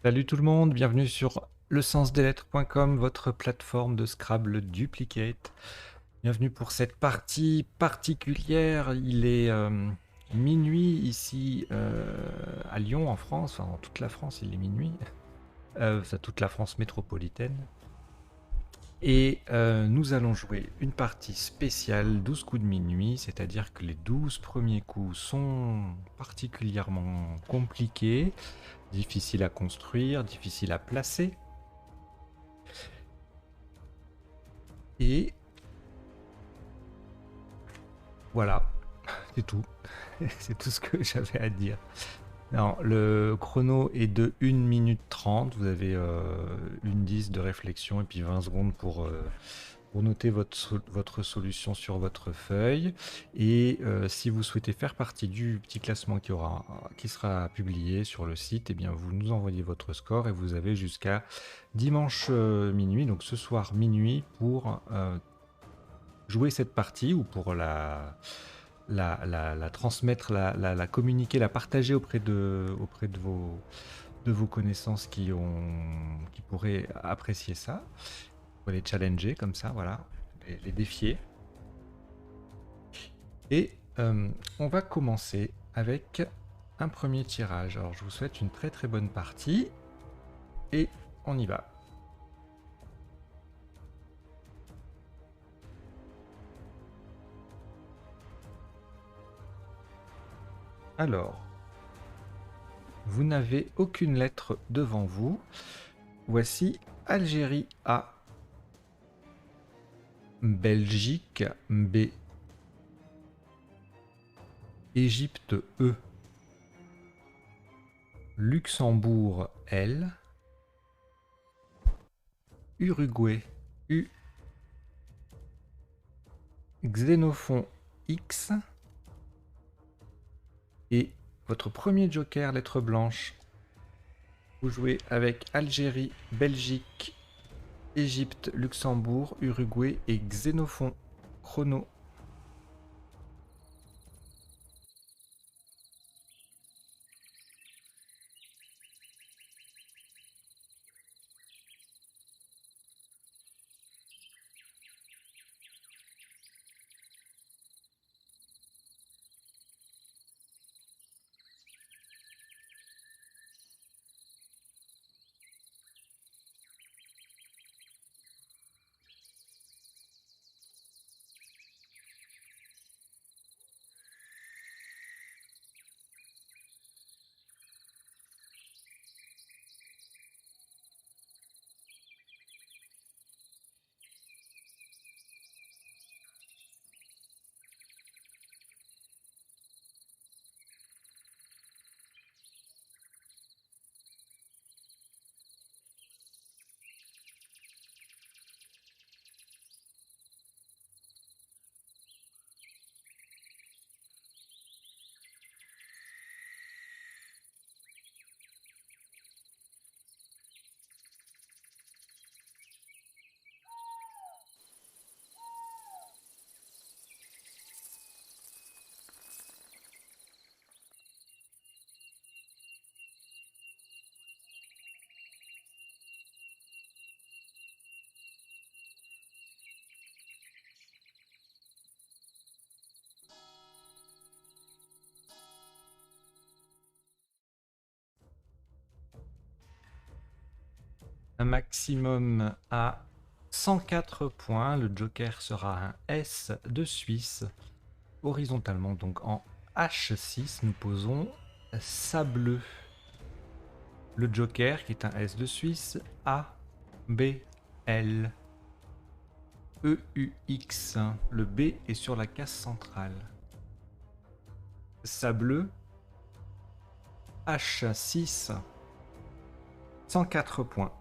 Salut tout le monde, bienvenue sur lesensdeslettres.com, votre plateforme de Scrabble Duplicate. Bienvenue pour cette partie particulière. Il est minuit ici à Lyon, en France. Enfin, dans toute la France, il est minuit. Enfin, toute la France métropolitaine. Et nous allons jouer une partie spéciale 12 coups de minuit, c'est-à-dire que les 12 premiers coups sont particulièrement compliqués, difficiles à construire, difficiles à placer. Et voilà, c'est tout. C'est tout ce que j'avais à dire. Alors, le chrono est de 1 minute 30. Vous avez une 10 de réflexion et puis 20 secondes pour noter votre solution sur votre feuille. Et si vous souhaitez faire partie du petit classement qui sera publié sur le site, eh bien vous nous envoyez votre score et vous avez jusqu'à dimanche minuit, donc ce soir minuit, pour jouer cette partie ou pour la transmettre, la communiquer, la partager auprès de vos connaissances qui pourraient apprécier ça. Pour les challenger comme ça, voilà, les défier. Et on va commencer avec un premier tirage. Alors je vous souhaite une très très bonne partie et on y va. Alors, vous n'avez aucune lettre devant vous. Voici Algérie A, Belgique B, Égypte E, Luxembourg L, Uruguay U, Xénophon X et votre premier joker, lettre blanche. Vous jouez avec Algérie, Belgique, Égypte, Luxembourg, Uruguay et Xénophon. Chrono. Un maximum à 104 points. Le joker sera un S de Suisse. Horizontalement, donc en H6, nous posons Sableux. Le joker, qui est un S de Suisse, A, B, L, E, U, X. Le B est sur la case centrale. Sableux, H6, 104 points.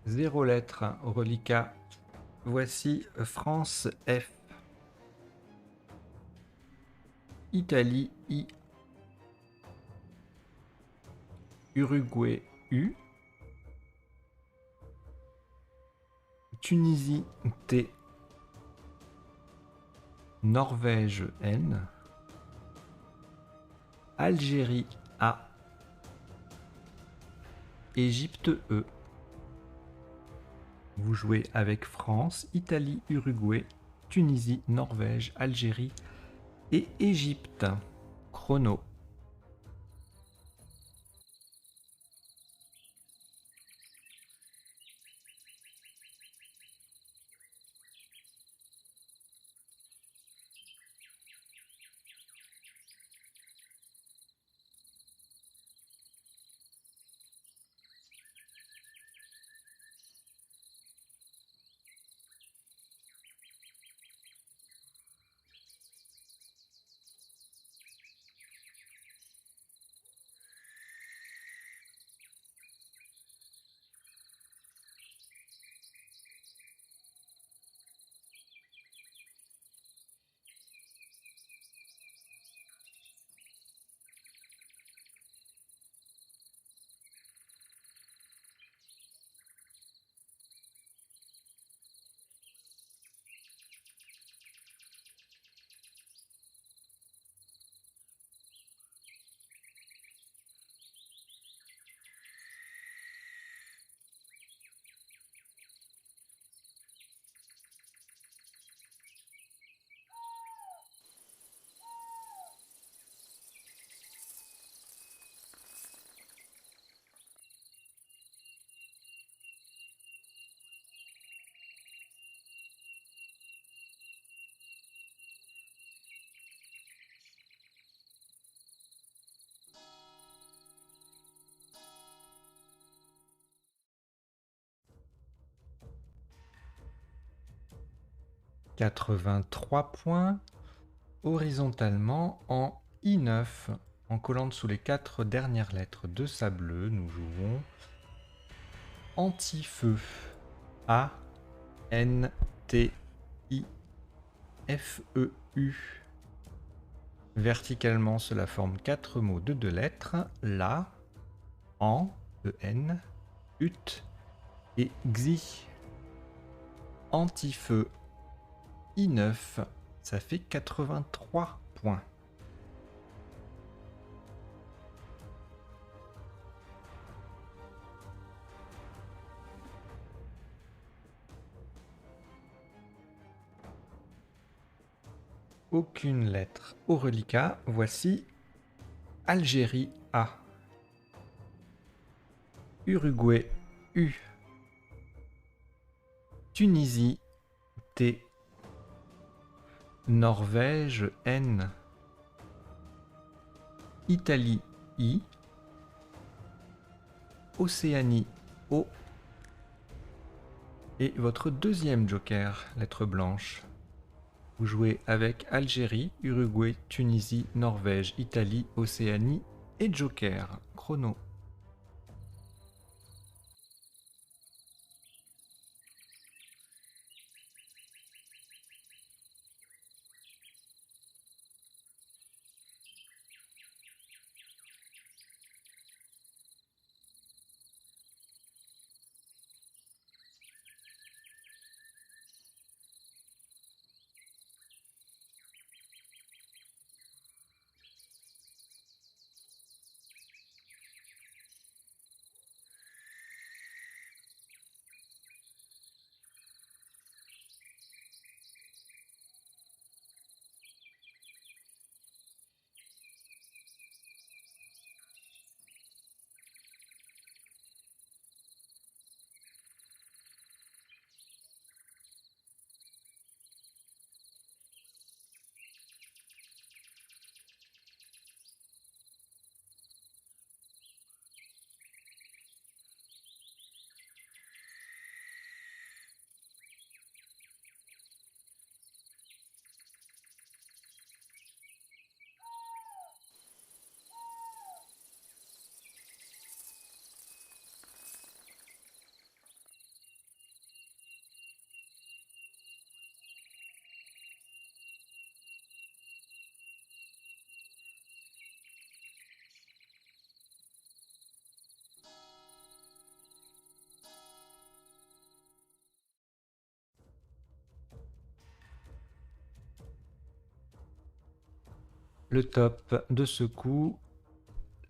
Zéro lettre au reliquat. Voici France F, Italie I, Uruguay U, Tunisie T, Norvège N, Algérie A, Égypte E. Vous jouez avec France, Italie, Uruguay, Tunisie, Norvège, Algérie et Égypte. Chrono. « 83 points horizontalement en I9. En collant sous les 4 dernières lettres de sa bleue, nous jouons Anti-feu. A, N, T, I, F, E, U. Verticalement, cela forme 4 mots de 2 lettres. La, En, E-N, Ut et Xi. Anti-feu. I9, ça fait 83 points. Aucune lettre au reliquat. Voici Algérie A, Uruguay U, Tunisie T, Norvège N, Italie I, Océanie O et votre deuxième joker, lettre blanche. Vous jouez avec Algérie, Uruguay, Tunisie, Norvège, Italie, Océanie et joker. Chrono. Le top de ce coup,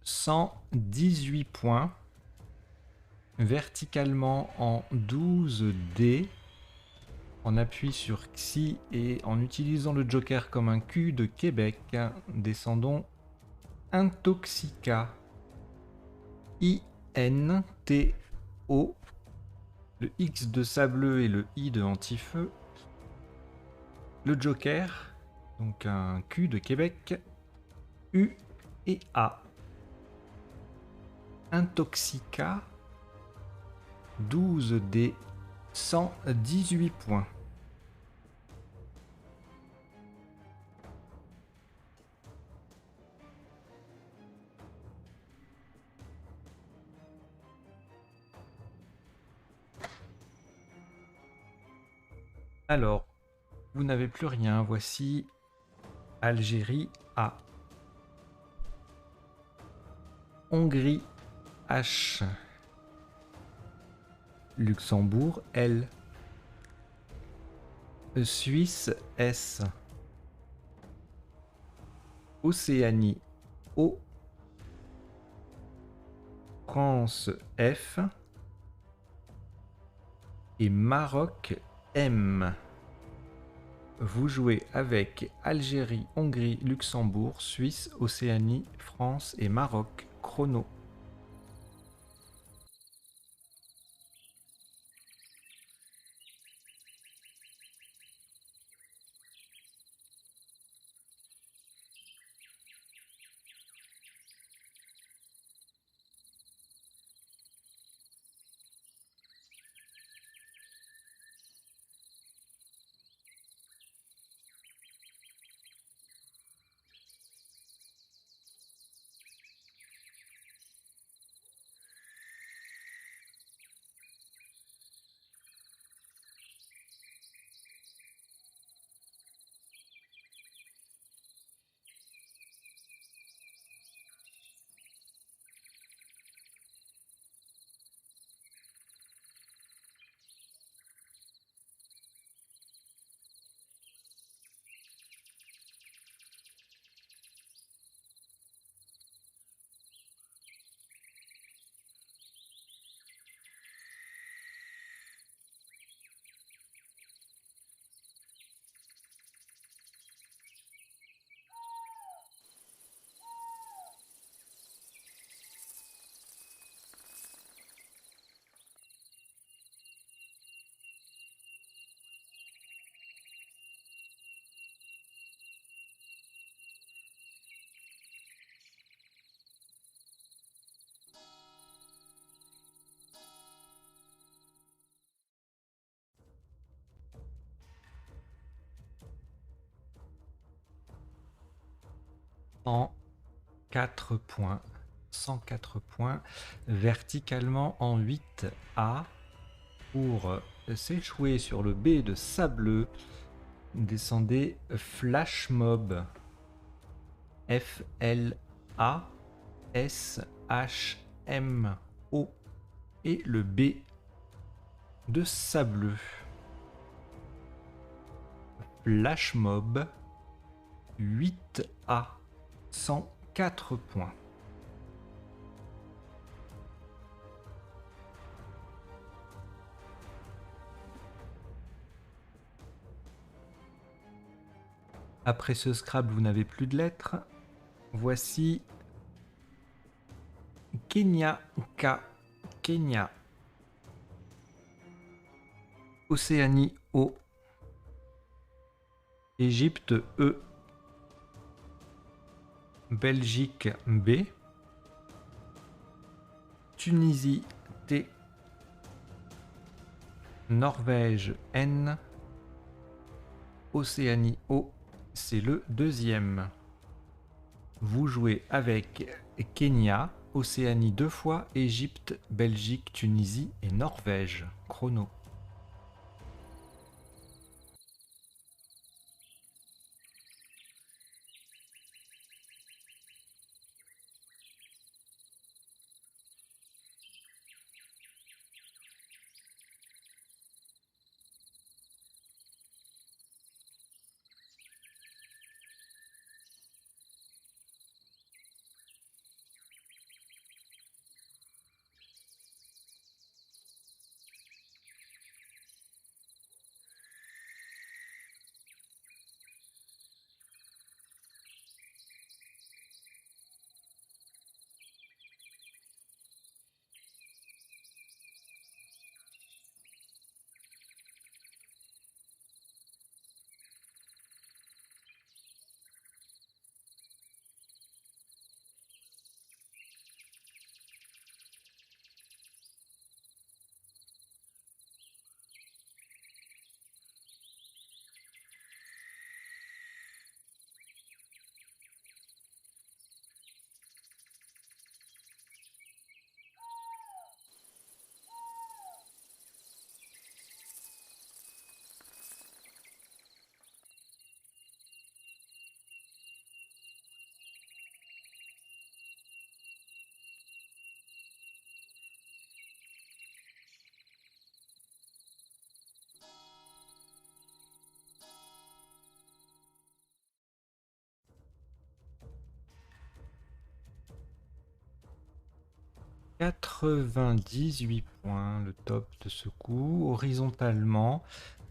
118 points. Verticalement en 12D. On appuie sur Xi et en utilisant le Joker comme un Q de Québec, descendons Intoxica. I-N-T-O. Le X de sableux et le I de anti-feu. Le Joker, donc un Q de Québec, U et A. Intoxica, 12D, 118 points. Alors, vous n'avez plus rien, voici Algérie A. Hongrie H. Luxembourg L. Suisse S. Océanie O. France F. Et Maroc M. Vous jouez avec Algérie, Hongrie, Luxembourg, Suisse, Océanie, France et Maroc. Chrono. En 4 points. 104 points. Verticalement en 8A. Pour s'échouer sur le B de Sableux, descendez Flash Mob. F-L-A-S-H-M-O. Et le B de Sableux. Flash Mob 8A. 104 points. Après ce Scrabble, vous n'avez plus de lettres. Voici Kenya K. Kenya. Océanie O. Égypte E. Belgique B. Tunisie T. Norvège N. Océanie O. C'est le deuxième. Vous jouez avec Kenya, Océanie 2 fois, Égypte, Belgique, Tunisie et Norvège. Chrono. 98 points, le top de ce coup, horizontalement,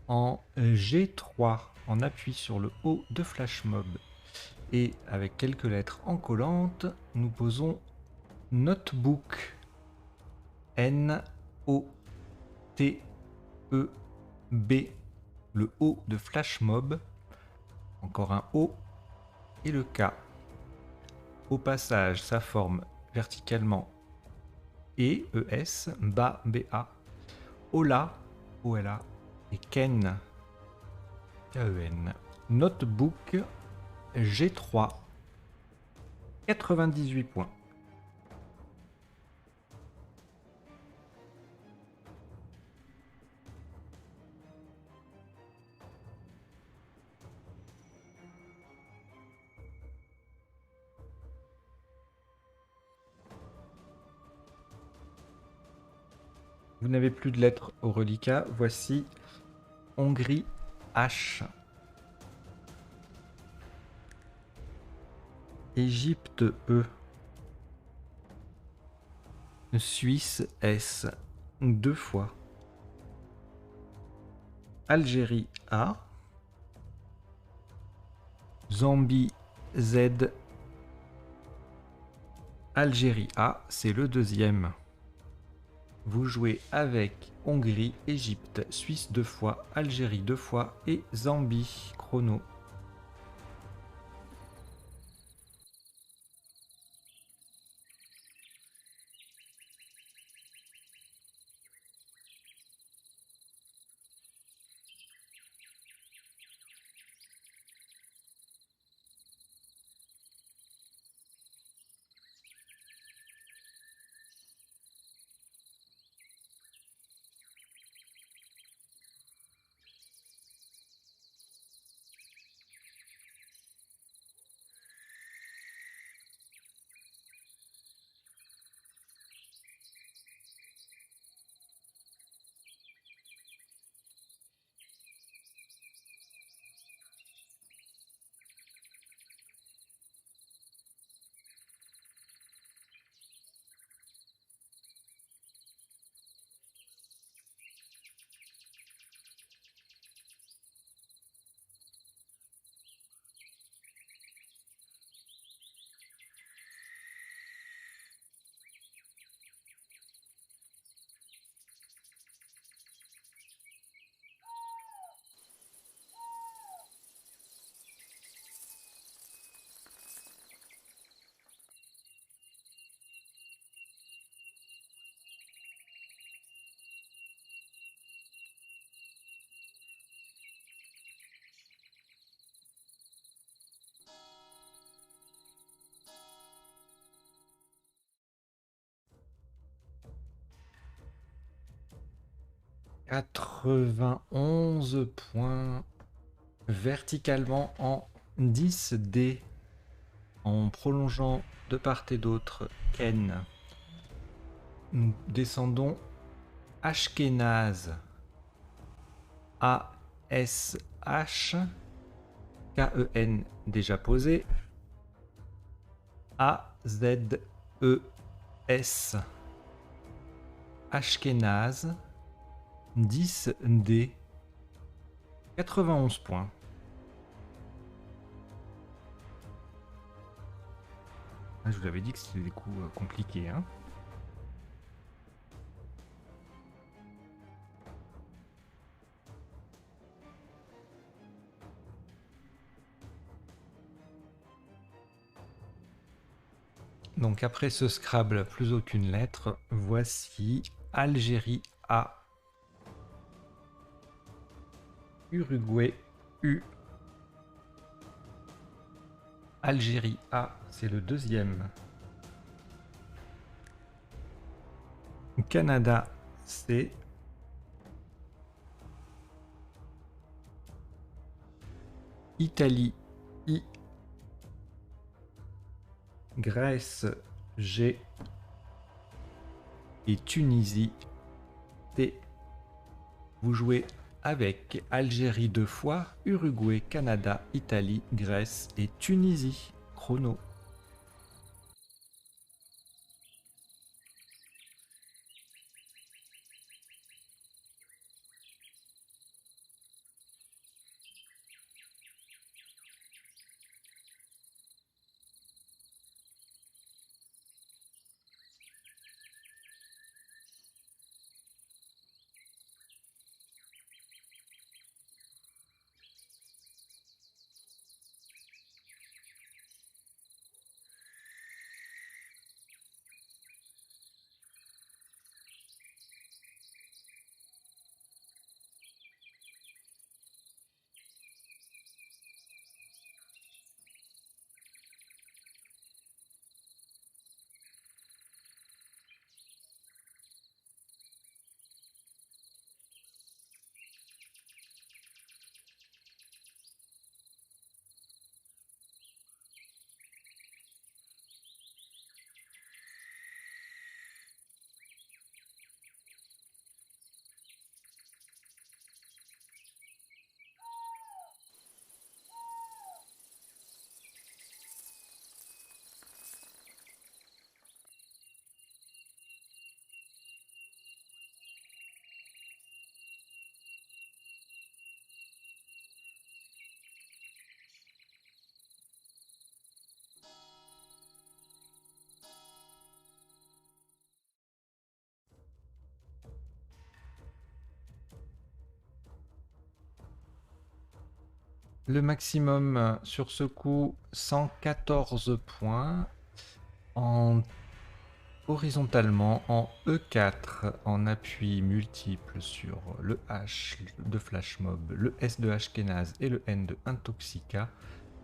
en G3, en appui sur le haut de Flash Mob. Et avec quelques lettres en collante, nous posons Notebook. N-O-T-E-B, le O de Flash Mob, encore un O et le K. Au passage, ça forme verticalement E-E-S, bas B-A, Ola, O-L-A, et Ken, K-E-N. Notebook G3, 98 points. Vous n'avez plus de lettres au reliquat. Voici Hongrie H. Égypte E. Suisse S. 2 fois. Algérie A. Zambie Z. Algérie A, c'est le deuxième. Vous jouez avec Hongrie, Égypte, Suisse 2 fois, Algérie 2 fois et Zambie. Chrono. « 91 points verticalement en 10D en prolongeant de part et d'autre Ken. Nous descendons Ashkenaz. A-S-H K-E-N déjà posé. A-Z-E-S Ashkenaz 10D 91 points. Je vous avais dit que c'était des coups compliqués, hein. Donc après ce Scrabble, plus aucune lettre, voici Algérie A. Uruguay U. Algérie A, c'est le deuxième. Canada C. Italie I. Grèce G. Et Tunisie T. Vous jouez avec Algérie 2 fois, Uruguay, Canada, Italie, Grèce et Tunisie. Chrono. Le maximum sur ce coup, 114 points. Horizontalement en E4, en appui multiple sur le H de Flash Mob, le S de Ashkenaz et le N de Intoxica,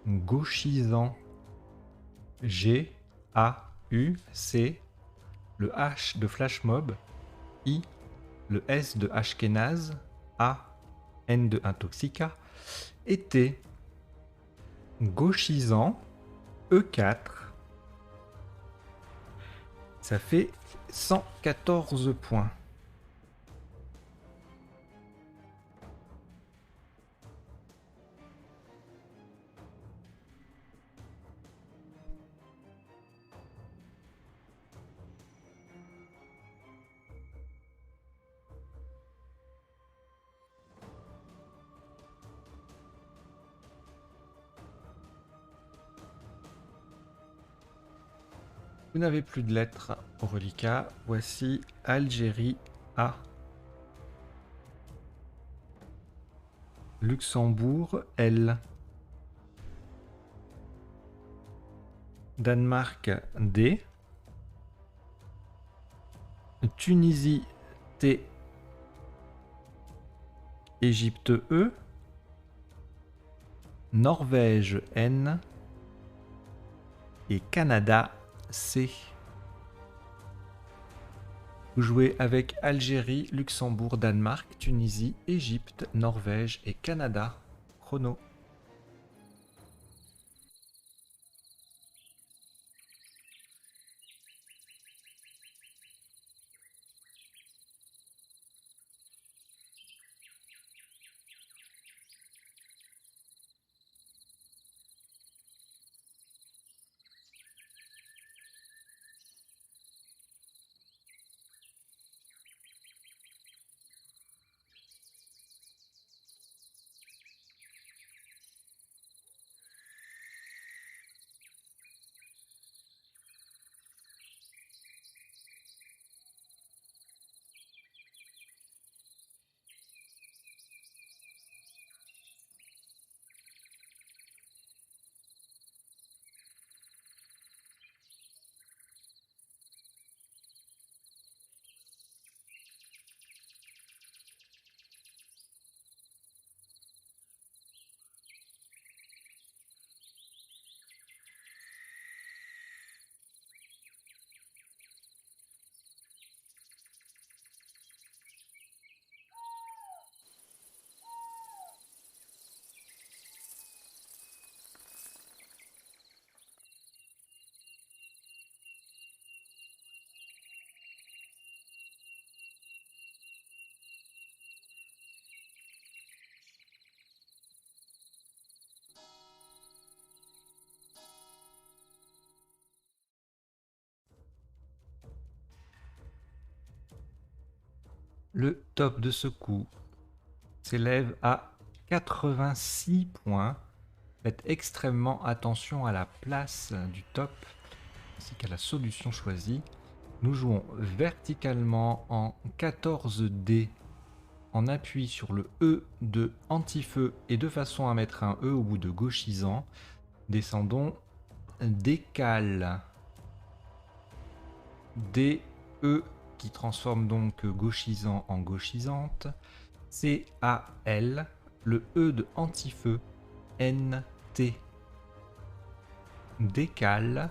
gauchisant G, A, U, C, le H de Flash Mob, I, le S de Ashkenaz, A, N de Intoxica, et T, gauchisant E4. Ça fait 114 points. Vous n'avez plus de lettres au reliquat. Voici Algérie A. Luxembourg L. Danemark D. Tunisie T. Égypte E. Norvège N. Et Canada C. Vous jouez avec Algérie, Luxembourg, Danemark, Tunisie, Égypte, Norvège et Canada. Chrono. Le top de ce coup s'élève à 86 points. Faites extrêmement attention à la place du top ainsi qu'à la solution choisie. Nous jouons verticalement en 14D en appui sur le E de anti-feu et de façon à mettre un E au bout de gauchisant. Descendons décale D, E qui transforme donc gauchisant en gauchisante. C, A, L, le E de anti-feu, N, T. Décale,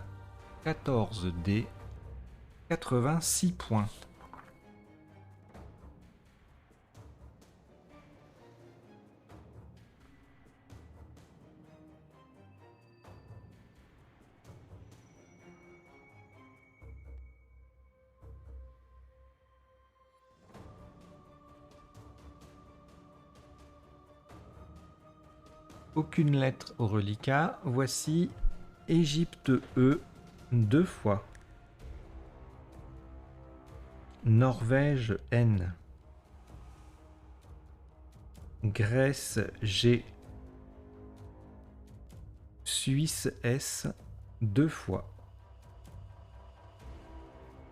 14D, 86 points. Aucune lettre au reliquat. Voici Égypte E 2 fois. Norvège N. Grèce G. Suisse S 2 fois.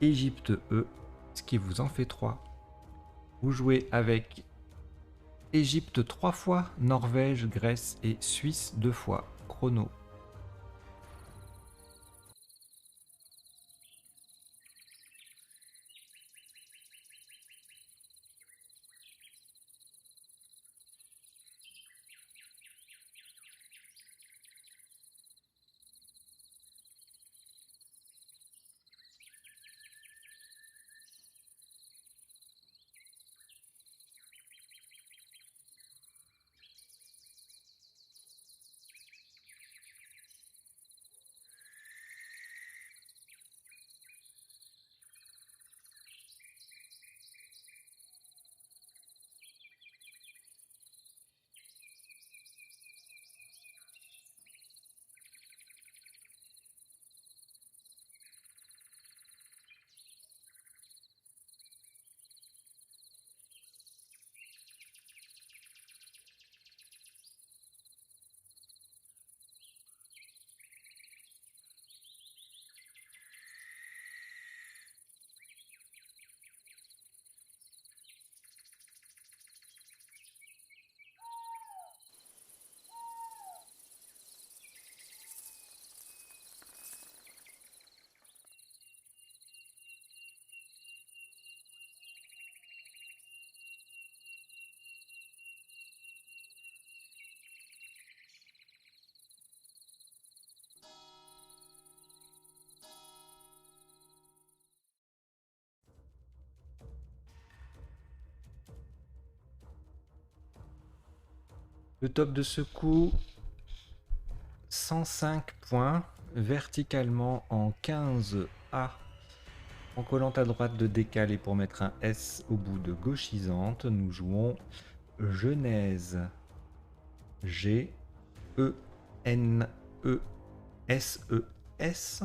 Égypte E, ce qui vous en fait 3. Vous jouez avec Égypte 3 fois, Norvège, Grèce et Suisse 2 fois. Chrono. Le top de ce coup, 105 points, verticalement en 15A, en collant à droite de décalé pour mettre un S au bout de gauchisante. Nous jouons Genèse. G, E, N, E, S, E, S.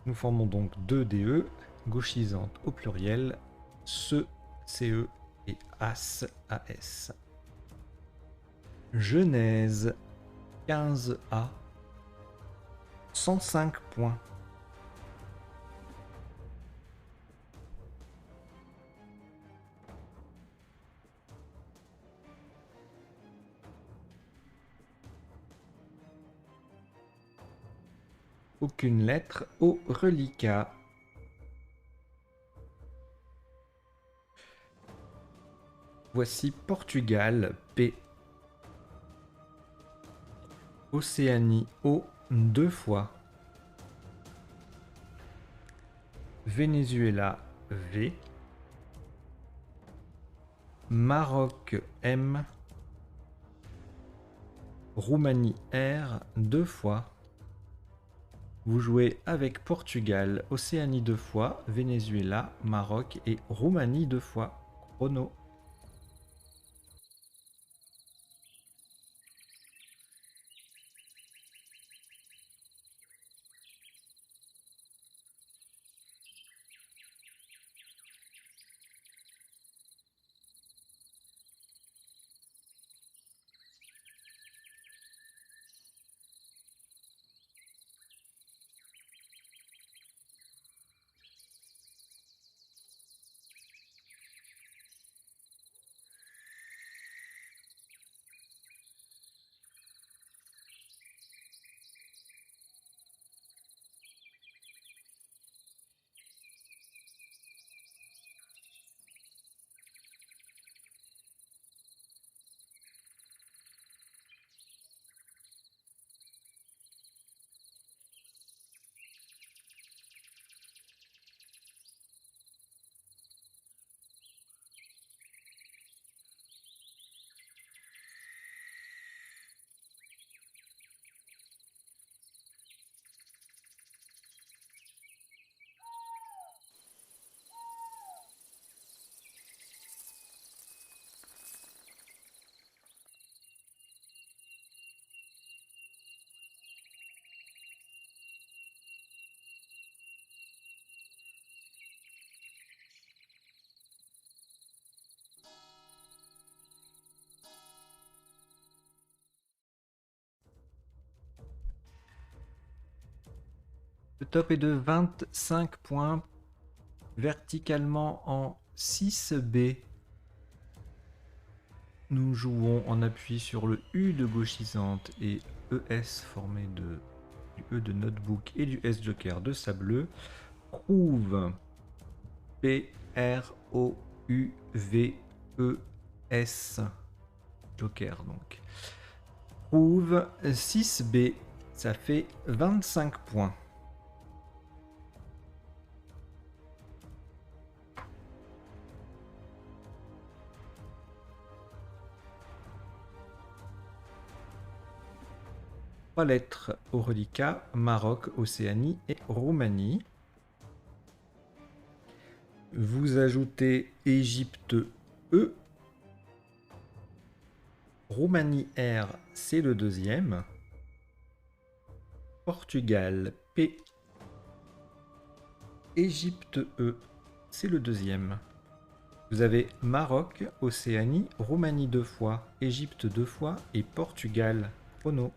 Nous formons donc 2 DE, gauchisante au pluriel, CE, CE et As, AS. Genèse 15A, 105 points. Aucune lettre au reliquat. Voici Portugal, P. Océanie, O, 2 fois. Venezuela, V. Maroc, M. Roumanie, R, 2 fois. Vous jouez avec Portugal, Océanie 2 fois, Venezuela, Maroc et Roumanie 2 fois. Chrono. Le top est de 25 points, verticalement en 6B. Nous jouons en appui sur le U de gauchisante et ES formé du E de notebook et du S joker de sableux. Prouve P-R-O-U-V-E-S joker donc. Prouve 6B, ça fait 25 points. Trois lettres au reliquat, Maroc, Océanie et Roumanie. Vous ajoutez Égypte E. Roumanie R, c'est le deuxième. Portugal P. Égypte E, c'est le deuxième. Vous avez Maroc, Océanie, Roumanie 2 fois, Égypte 2 fois et Portugal. Phono.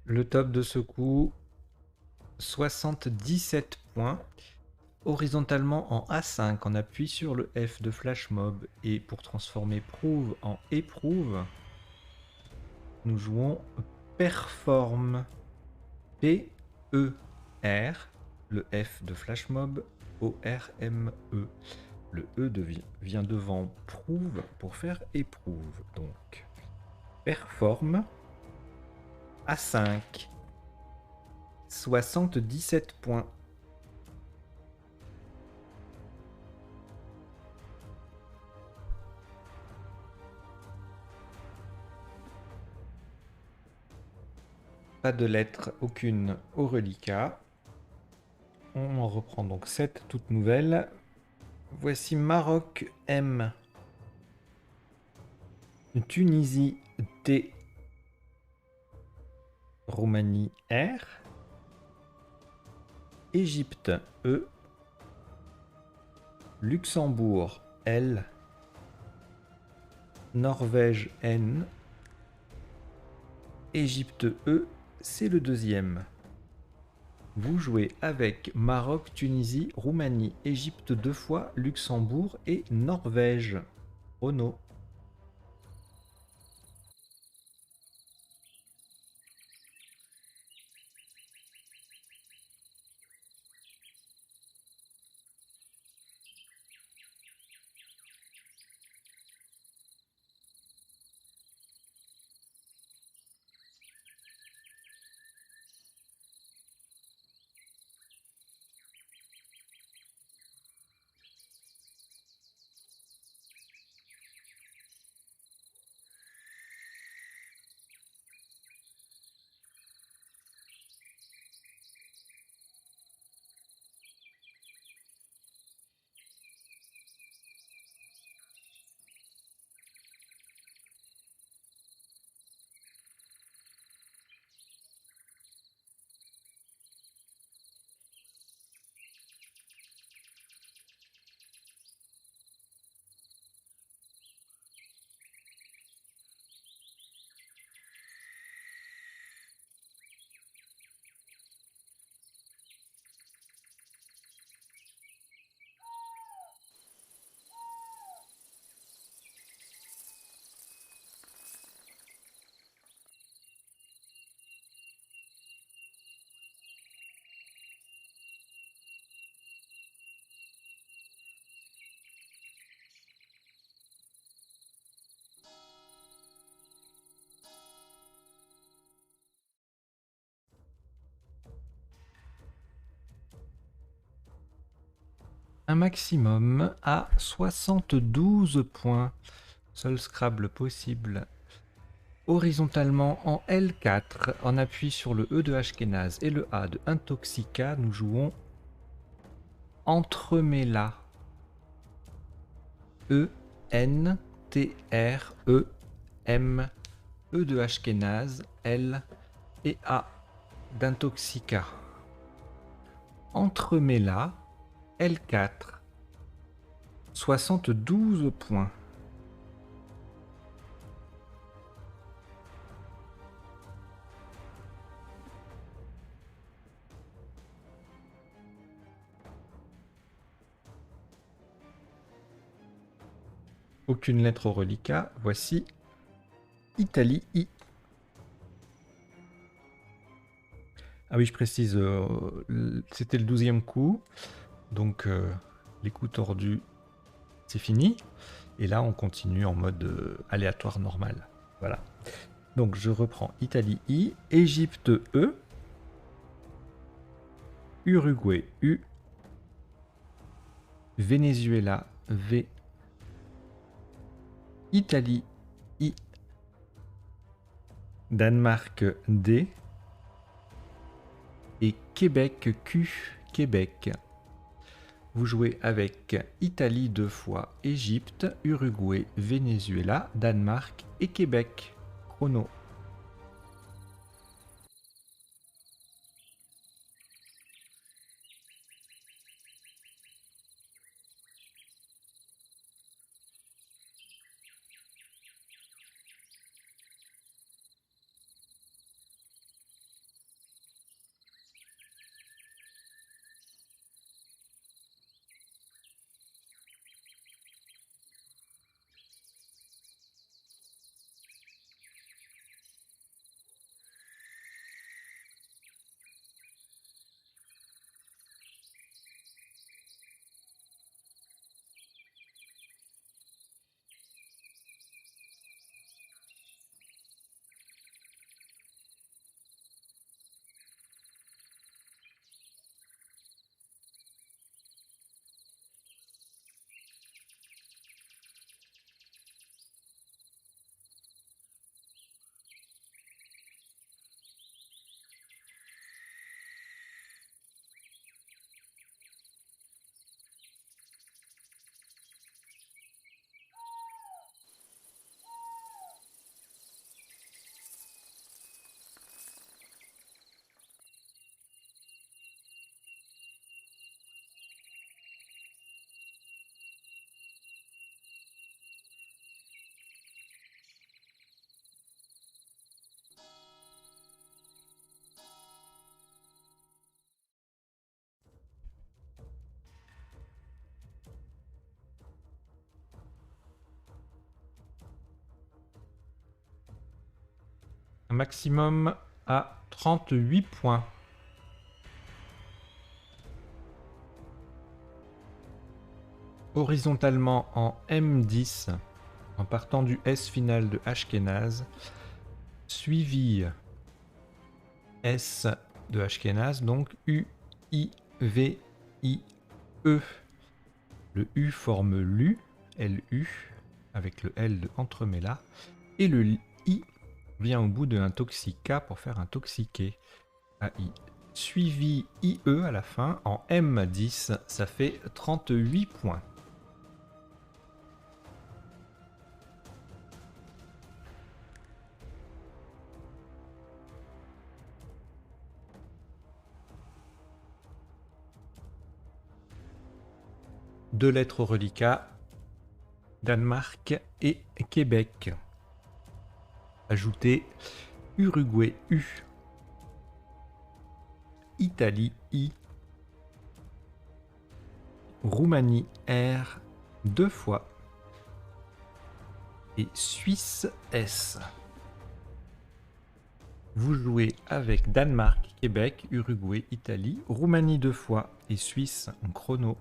Le top de ce coup, 77 points. Horizontalement en A5, on appuie sur le F de Flash Mob et pour transformer Prouve en Éprouve, nous jouons Perform. P-E-R, le F de Flash Mob, O-R-M-E. Le E vient devant Prouve pour faire Éprouve. Donc, Perform A5, 77 points. Pas de lettre, aucune au reliquat. On en reprend donc 7 toutes nouvelles. Voici Maroc M, Tunisie T, Roumanie R, Égypte E, Luxembourg L, Norvège N, Égypte E, c'est le deuxième. Vous jouez avec Maroc, Tunisie, Roumanie, Égypte 2 fois, Luxembourg et Norvège. Ono. Un maximum à 72 points. Seul Scrabble possible. Horizontalement en L4, en appui sur le E de Ashkenaz et le A de Intoxica, nous jouons Entremêla. E-N-T-R-E-M. E de Ashkenaz, L et A d'Intoxica. Entremêla, L4. 72 points. Aucune lettre au reliquat. Voici Italie I. Ah oui, je précise, c'était le 12e coup. Donc les coups tordus, c'est fini. Et là, on continue en mode aléatoire normal. Voilà. Donc je reprends Italie I, Égypte E, Uruguay U, Venezuela V, Italie I, Danemark D et Québec Q, Québec. Vous jouez avec Italie 2 fois, Égypte, Uruguay, Venezuela, Danemark et Québec. Chrono. Un maximum à 38 points. Horizontalement en M10, en partant du S final de Ashkenaz, suivi S de Ashkenaz, donc U, I, V, I, E. Le U forme LU, LU, avec le L de Entremêla, et le I vient au bout de Intoxica pour faire intoxiquer, AI. Suivi IE à la fin, en M10, ça fait 38 points. Deux lettres au reliquat, Danemark et Québec. Ajoutez Uruguay U, Italie I, Roumanie R 2 fois et Suisse S. Vous jouez avec Danemark, Québec, Uruguay, Italie, Roumanie 2 fois et Suisse en chrono.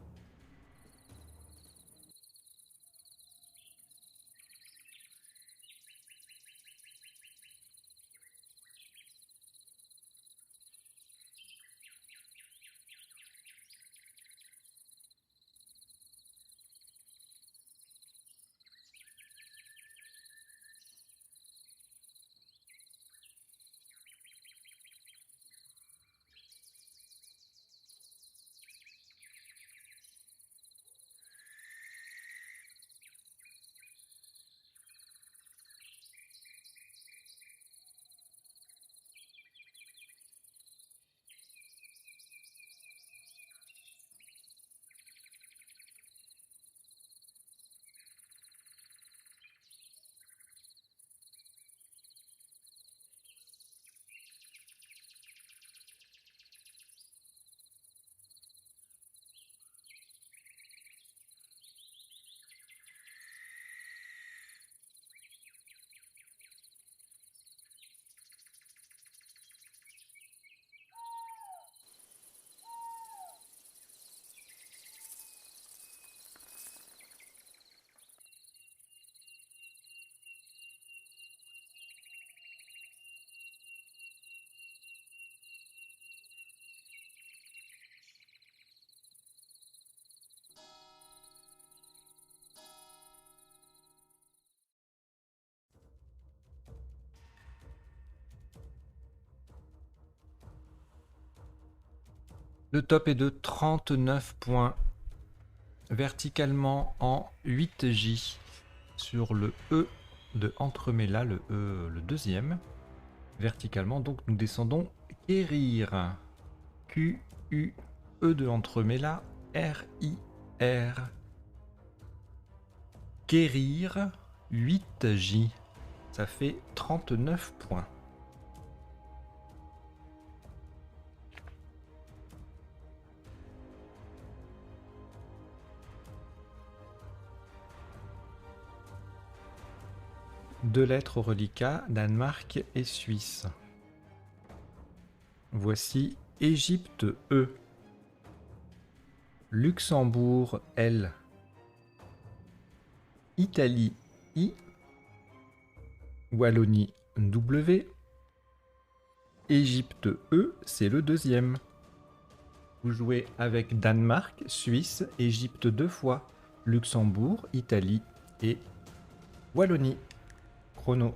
Le top est de 39 points. Verticalement en 8J sur le E de Entremêla, le E, le deuxième. Verticalement, donc nous descendons Quérir. Q-U-E de Entremêla, R-I-R. Quérir, 8J. Ça fait 39 points. Deux lettres au reliquat, Danemark et Suisse. Voici Égypte E. Luxembourg L. Italie I. Wallonie W. Égypte E, c'est le deuxième. Vous jouez avec Danemark, Suisse, Égypte 2 fois, Luxembourg, Italie et Wallonie. Chrono.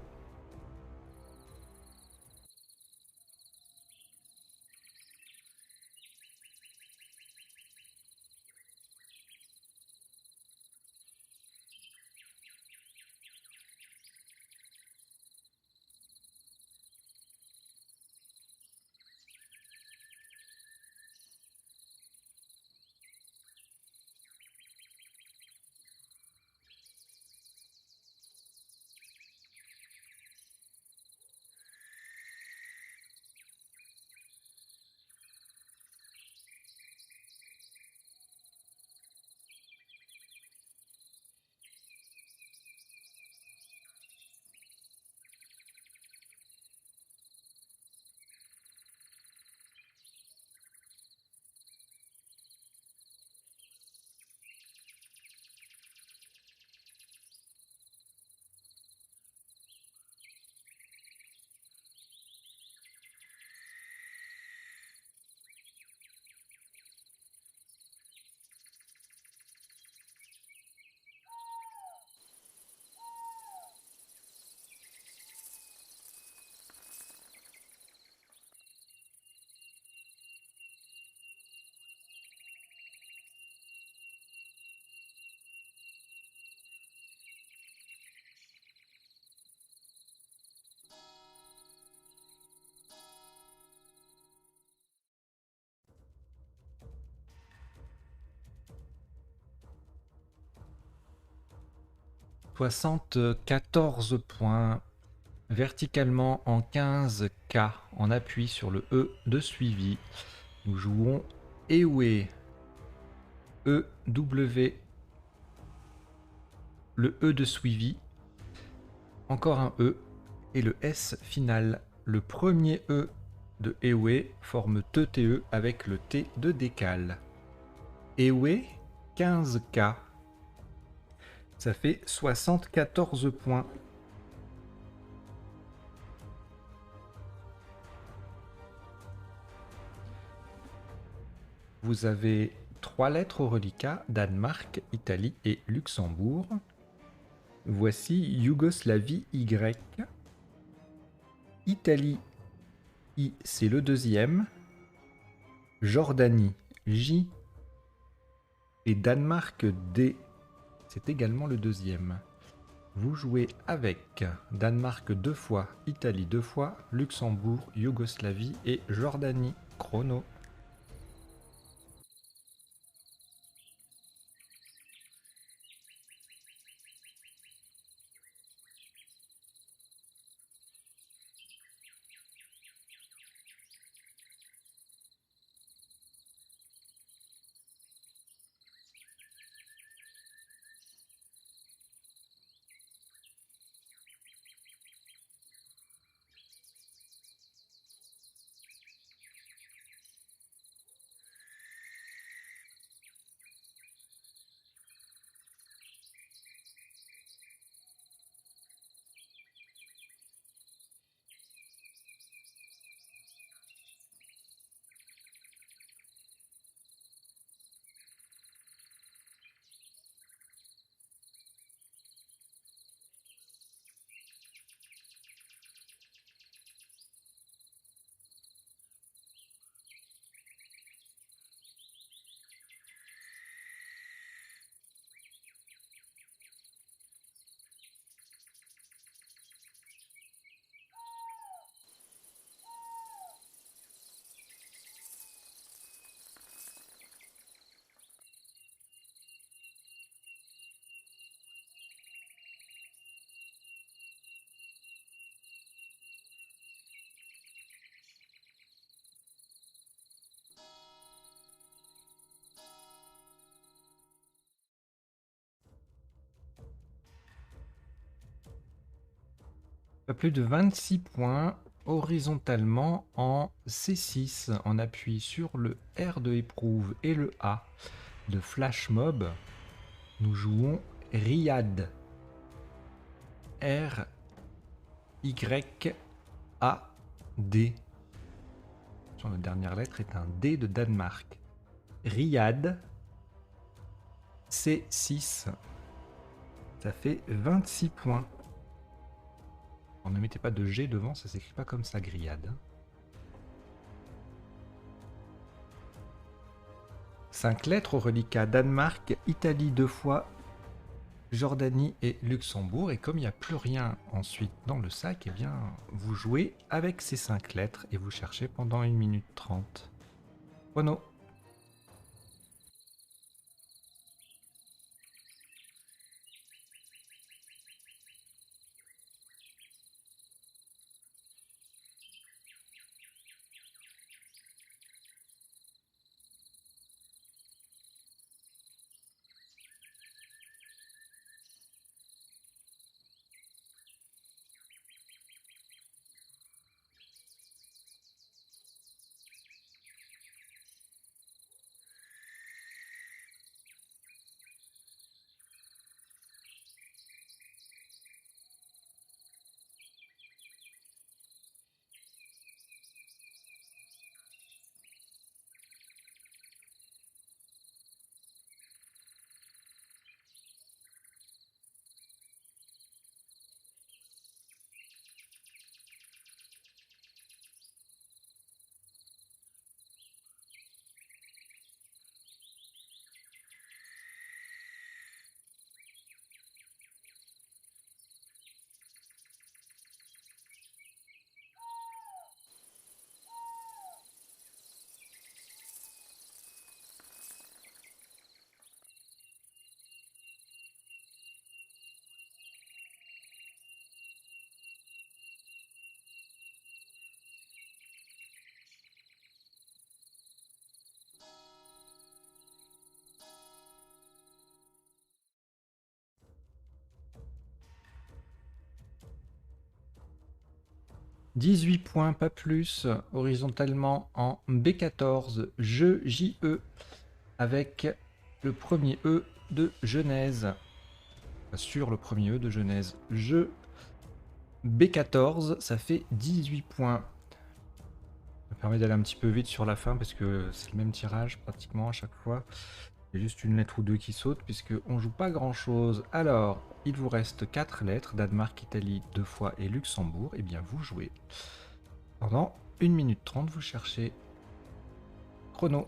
« 74 points. Verticalement en 15K, en appui sur le E de suivi. Nous jouons Ewe. E-W. Le E de suivi. Encore un E. Et le S final. Le premier E de Ewe forme TTE avec le T de décale. Ewe, 15K. Ça fait 74 points. Vous avez 3 lettres au reliquat, Danemark, Italie et Luxembourg. Voici Yougoslavie Y. Italie I, c'est le deuxième. Jordanie J. Et Danemark D, c'est également le deuxième. Vous jouez avec Danemark 2 fois, Italie 2 fois, Luxembourg, Yougoslavie et Jordanie. Chrono. Pas plus de 26 points horizontalement en C6. On appuie sur le R de éprouve et le A de flash mob. Nous jouons Riyad. R Y A D. La dernière lettre est un D de Danemark. Riyad C6. Ça fait 26 points. On ne mettez pas de G devant, ça s'écrit pas comme ça, grillade. 5 lettres au reliquat: Danemark, Italie 2 fois, Jordanie et Luxembourg. Et comme il n'y a plus rien ensuite dans le sac, eh bien, vous jouez avec ces 5 lettres et vous cherchez pendant 1 minute 30. Chrono. « 18 points, pas plus, horizontalement en B14, jeu JE, avec le premier E de Genèse. Sur le premier E de Genèse. Jeu B14, ça fait 18 points. Ça me permet d'aller un petit peu vite sur la fin parce que c'est le même tirage pratiquement à chaque fois. Il y a juste une lettre ou deux qui sautent puisque on joue pas grand chose. Alors, il vous reste 4 lettres: Danemark, Italie 2 fois et Luxembourg. Et bien vous jouez. Pendant 1 minute 30, vous cherchez. Chrono.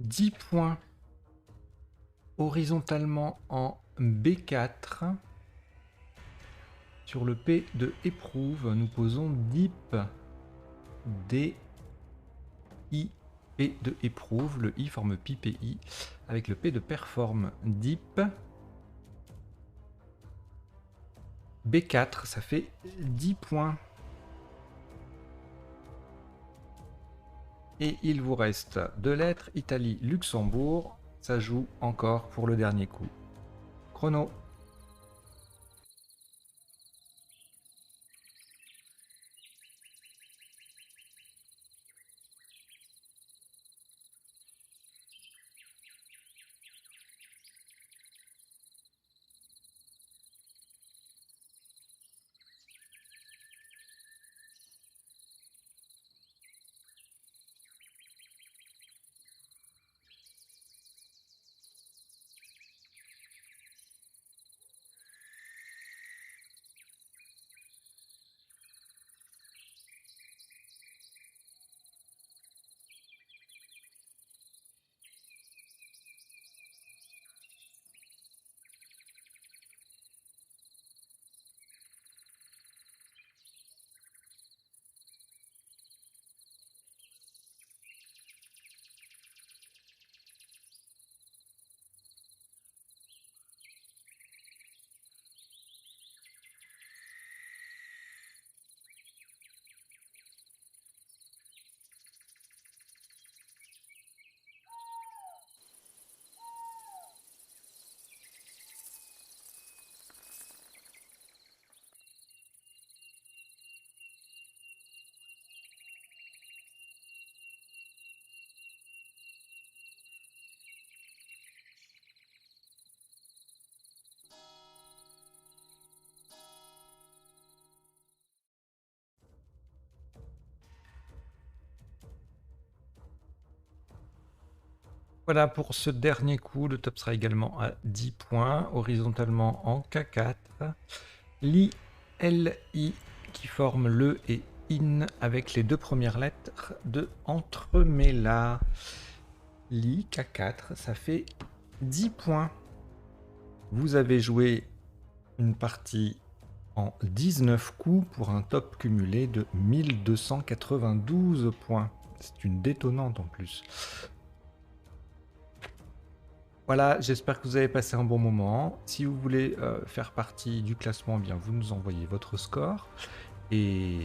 « 10 points horizontalement en B4. Sur le P de éprouve, nous posons DIP. D-I-P. E de éprouve, le I forme PPI, avec le P de performe deep. B4, ça fait 10 points. Et il vous reste 2 lettres, Italie, Luxembourg. Ça joue encore pour le dernier coup. Chrono. Voilà pour ce dernier coup, le top sera également à 10 points, horizontalement en K4. Li, L-I qui forme le et in avec les 2 premières lettres de entremêlat. Li, K4, ça fait 10 points. Vous avez joué une partie en 19 coups pour un top cumulé de 1292 points. C'est une détonnante en plus. Voilà, j'espère que vous avez passé un bon moment. Si vous voulez faire partie du classement, eh bien vous nous envoyez votre score. Et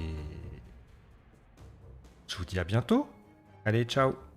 je vous dis à bientôt. Allez, ciao.